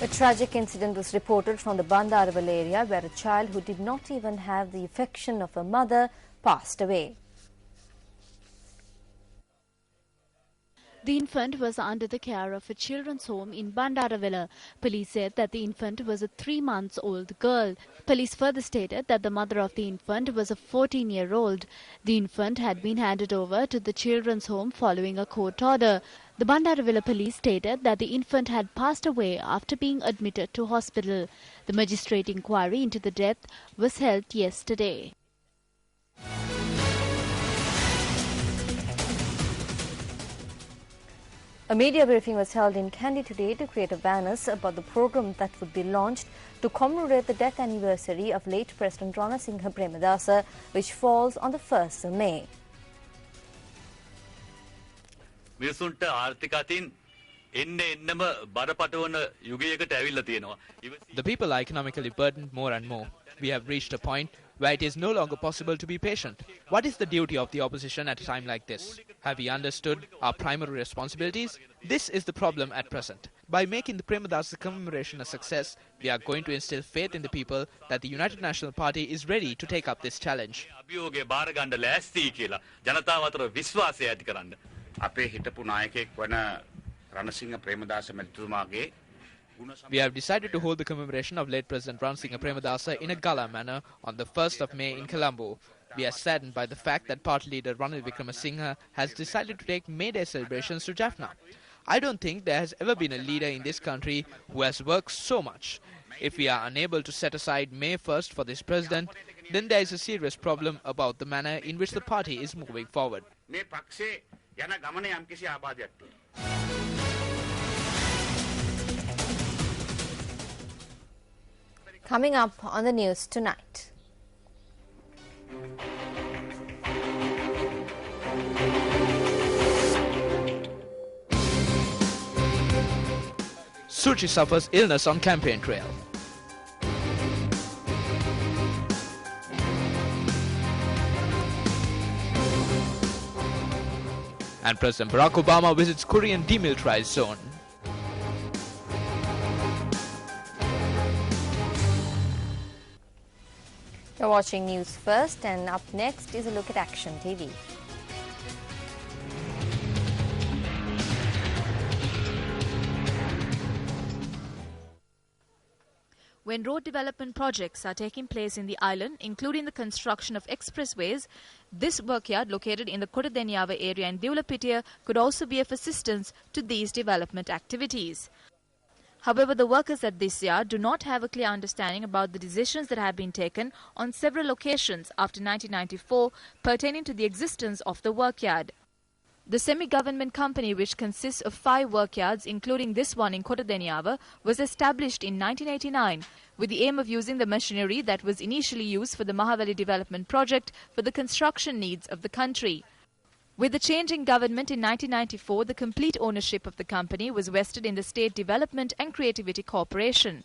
A tragic incident was reported from the Bandaraval area where a child who did not even have the affection of a mother passed away. The infant was under the care of a children's home in Bandaravala. Police said that the infant was a 3-month-old girl. Police further stated that the mother of the infant was a 14-year-old. The infant had been handed over to the children's home following a court order. The Bandaravala police stated that the infant had passed away after being admitted to hospital. The magistrate inquiry into the death was held yesterday. A media briefing was held in Kandy today to create awareness about the program that would be launched to commemorate the death anniversary of late President Ranasinghe Premadasa, which falls on the 1st of May. The people are economically burdened more and more. We have reached a point where it is no longer possible to be patient. What is the duty of the opposition at a time like this? Have we understood our primary responsibilities? This is the problem at present. By making the Premadasa commemoration a success, we are going to instill faith in the people that the United National Party is ready to take up this challenge. We have decided to hold the commemoration of late President Ranasinghe Premadasa in a gala manner on the 1st of May in Colombo. We are saddened by the fact that party leader Ranil Wickremesinghe has decided to take May Day celebrations to Jaffna. I don't think there has ever been a leader in this country who has worked so much. If we are unable to set aside May 1st for this president, then there is a serious problem about the manner in which the party is moving forward. Coming up on the news tonight. Suchi suffers illness on campaign trail. And President Barack Obama visits Korean demilitarized zone. You're watching News First, and up next is a look at Action TV. When road development projects are taking place in the island, including the construction of expressways, this workyard located in the Kotadenyava area in Divulapitiya could also be of assistance to these development activities. However, the workers at this yard do not have a clear understanding about the decisions that have been taken on several occasions after 1994 pertaining to the existence of the workyard. The semi-government company, which consists of 5 workyards, including this one in Kotadenyava, was established in 1989 with the aim of using the machinery that was initially used for the Mahavali development project for the construction needs of the country. With the change in government in 1994, the complete ownership of the company was vested in the State Development and Creativity Corporation.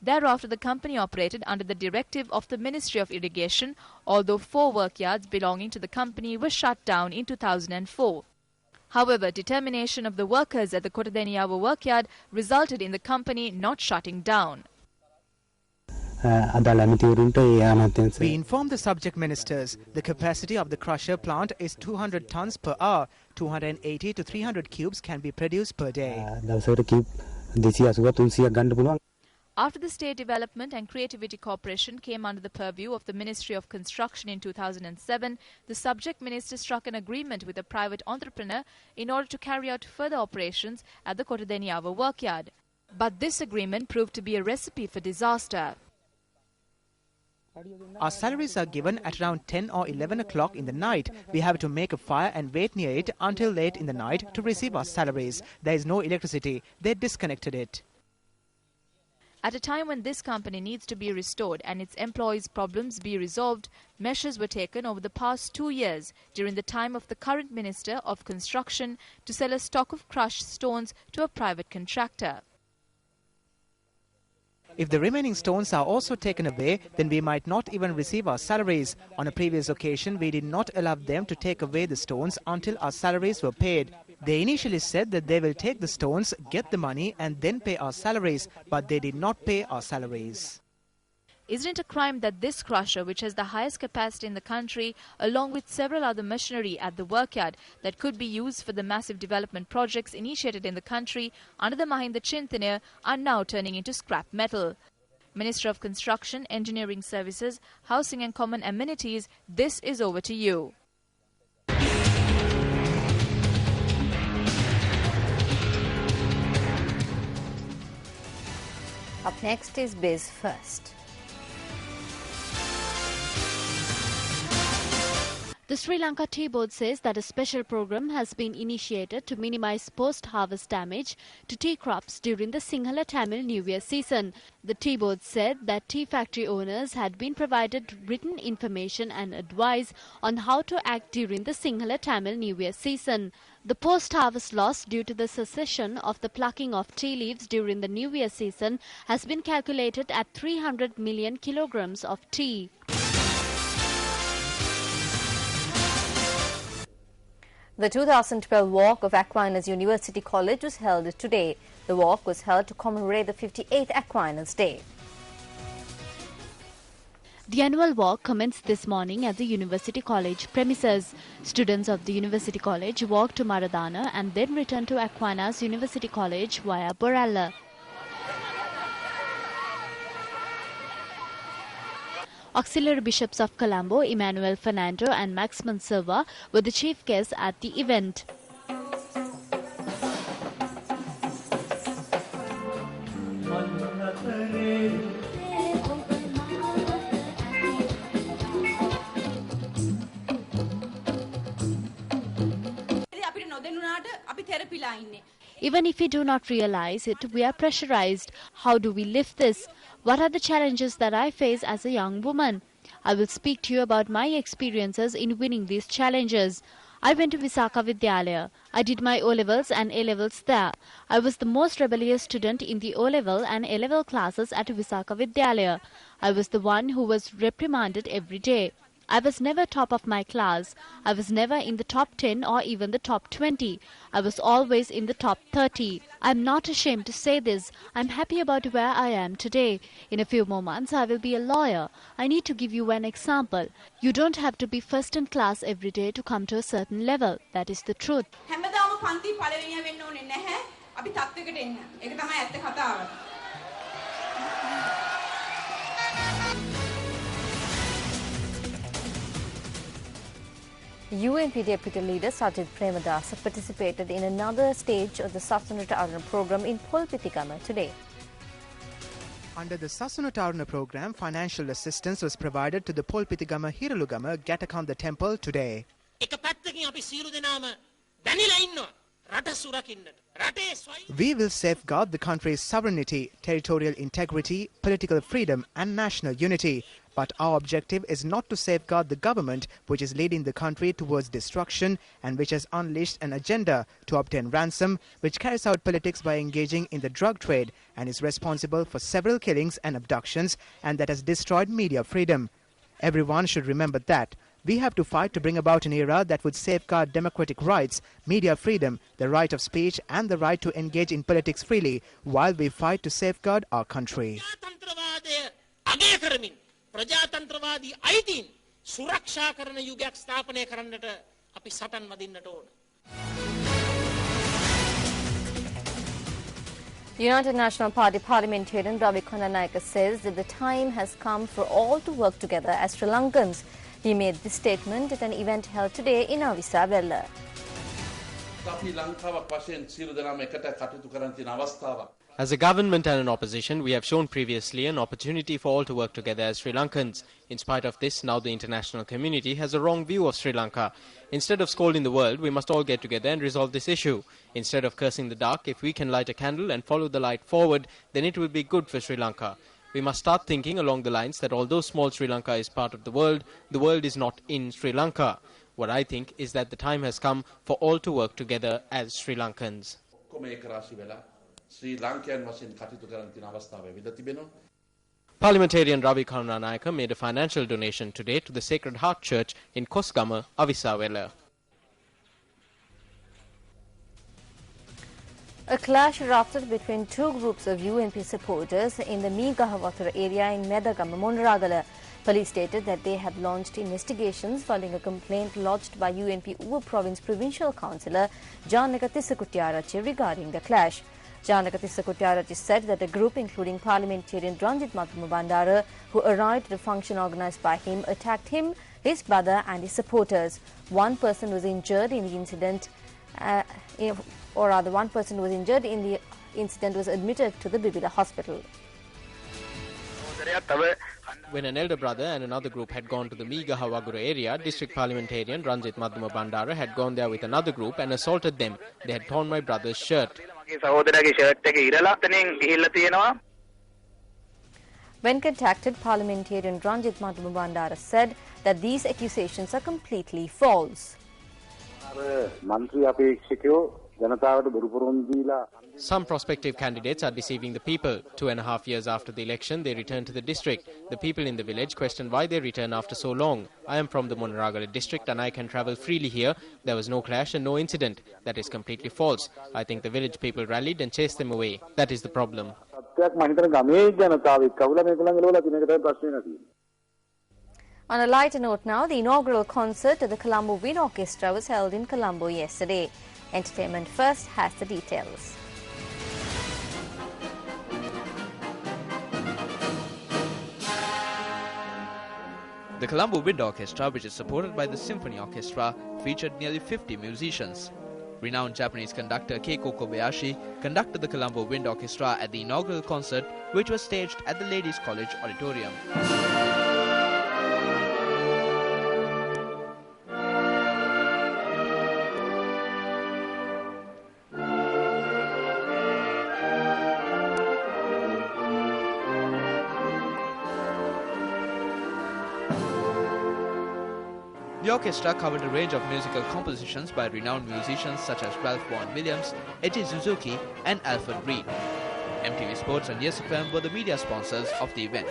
Thereafter, the company operated under the directive of the Ministry of Irrigation, although 4 workyards belonging to the company were shut down in 2004. However, determination of the workers at the Kotadenyava workyard resulted in the company not shutting down. We informed the subject ministers the capacity of the crusher plant is 200 tons per hour. 280 to 300 cubes can be produced per day. After the State Development and Creativity Corporation came under the purview of the Ministry of Construction in 2007, the subject minister struck an agreement with a private entrepreneur in order to carry out further operations at the Kotadenyava workyard. But this agreement proved to be a recipe for disaster. Our salaries are given at around 10 or 11 o'clock in the night. We have to make a fire and wait near it until late in the night to receive our salaries. There is no electricity. They disconnected it. At a time when this company needs to be restored and its employees' problems be resolved, measures were taken over the past 2 years during the time of the current Minister of Construction to sell a stock of crushed stones to a private contractor. If the remaining stones are also taken away, then we might not even receive our salaries. On a previous occasion, we did not allow them to take away the stones until our salaries were paid. They initially said that they will take the stones, get the money and then pay our salaries, but they did not pay our salaries. Isn't it a crime that this crusher, which has the highest capacity in the country, along with several other machinery at the workyard that could be used for the massive development projects initiated in the country under the Mahinda Chintanaya, are now turning into scrap metal? Minister of Construction, Engineering Services, Housing and Common Amenities, this is over to you. Up next is Biz First. The Sri Lanka Tea Board says that a special program has been initiated to minimize post-harvest damage to tea crops during the Sinhala Tamil New Year season. The Tea Board said that tea factory owners had been provided written information and advice on how to act during the Sinhala Tamil New Year season. The post-harvest loss due to the cessation of the plucking of tea leaves during the New Year season has been calculated at 300 million kilograms of tea. The 2012 Walk of Aquinas University College was held today. The walk was held to commemorate the 58th Aquinas Day. The annual walk commenced this morning at the University College premises. Students of the University College walked to Maradana and then returned to Aquinas University College via Boralla. Auxiliary Bishops of Colombo, Emmanuel Fernando and Maximin Silva were the chief guests at the event. Even if we do not realize it, we are pressurized. How do we lift this? What are the challenges that I face as a young woman? I will speak to you about my experiences in winning these challenges. I went to Visakha Vidyalaya. I did my O-levels and A-levels there. I was the most rebellious student in the O-level and A-level classes at Visakha Vidyalaya. I was the one who was reprimanded every day. I was never top of my class. I was never in the top 10 or even the top 20. I was always in the top 30. I'm not ashamed to say this. I'm happy about where I am today. In a few more months, I will be a lawyer. I need to give you an example. You don't have to be first in class every day to come to a certain level. That is the truth. UNP Deputy Leader Sajid Premadasa participated in another stage of the Sasunata program in Polpitikama today. Under the Sasunata program, financial assistance was provided to the Polpitigama Hiralugama Gatakanda temple today. We will safeguard the country's sovereignty, territorial integrity, political freedom and national unity. But our objective is not to safeguard the government which is leading the country towards destruction and which has unleashed an agenda to obtain ransom, which carries out politics by engaging in the drug trade and is responsible for several killings and abductions, and that has destroyed media freedom. Everyone should remember that. We have to fight to bring about an era that would safeguard democratic rights, media freedom, the right of speech and the right to engage in politics freely while we fight to safeguard our country. ප්‍රජාතන්ත්‍රවාදී අයිතීන් සුරක්ෂා කරන යුගයක් ස්ථාපනය කරන්නට අපි සටන් වදින්නට ඕන. United National Party parliamentarian Ravi Konanayake says that the time has come for all to work together as Sri Lankans. He made this statement at an event held today in Avisavella. As a government and an opposition, we have shown previously an opportunity for all to work together as Sri Lankans. In spite of this, now the international community has a wrong view of Sri Lanka. Instead of scolding the world, we must all get together and resolve this issue. Instead of cursing the dark, if we can light a candle and follow the light forward, then it will be good for Sri Lanka. We must start thinking along the lines that although small Sri Lanka is part of the world is not in Sri Lanka. What I think is that the time has come for all to work together as Sri Lankans. Parliamentarian Ravi Karunanayake made a financial donation today to the Sacred Heart Church in Kosgama, Avisavella. A clash erupted between two groups of UNP supporters in the Meegahawatara area in Medagama, Monragala. Police stated that they had launched investigations following a complaint lodged by UNP Uva Province Provincial Councillor Janaka Tissakuttiarachi regarding the clash. Janaka Tissakuttiarachi said that a group including parliamentarian Ranjit Bandara, who arrived at a function organised by him, attacked him, his brother and his supporters. One person was injured in the incident. One person was injured in the incident was admitted to the Bibila hospital. When an elder brother and another group had gone to the Meegahawatara area, district parliamentarian Ranjit Bandara had gone there with another group and assaulted them. They had torn my brother's shirt. When contacted, parliamentarian Ranjit Bandara said that these accusations are completely false. Some prospective candidates are deceiving the people. 2.5 years after the election, they returned to the district. The people in the village questioned why they return after so long. I am from the Monragala district and I can travel freely here. There was no clash and no incident. That is completely false. I think the village people rallied and chased them away. That is the problem. On a lighter note now, the inaugural concert at the Colombo Wind Orchestra was held in Colombo yesterday. Entertainment First has the details. The Colombo Wind Orchestra, which is supported by the Symphony Orchestra, featured nearly 50 musicians. Renowned Japanese conductor Keiko Kobayashi conducted the Colombo Wind Orchestra at the inaugural concert, which was staged at the Ladies' College Auditorium. The orchestra covered a range of musical compositions by renowned musicians such as Ralph Vaughan Williams, Eiji Suzuki and Alfred Reed. MTV Sports and Yes FM were the media sponsors of the event.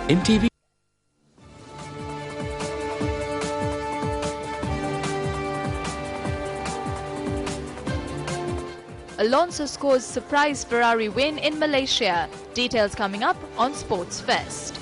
MTV Alonso scores surprise Ferrari win in Malaysia. Details coming up on Sports Fest.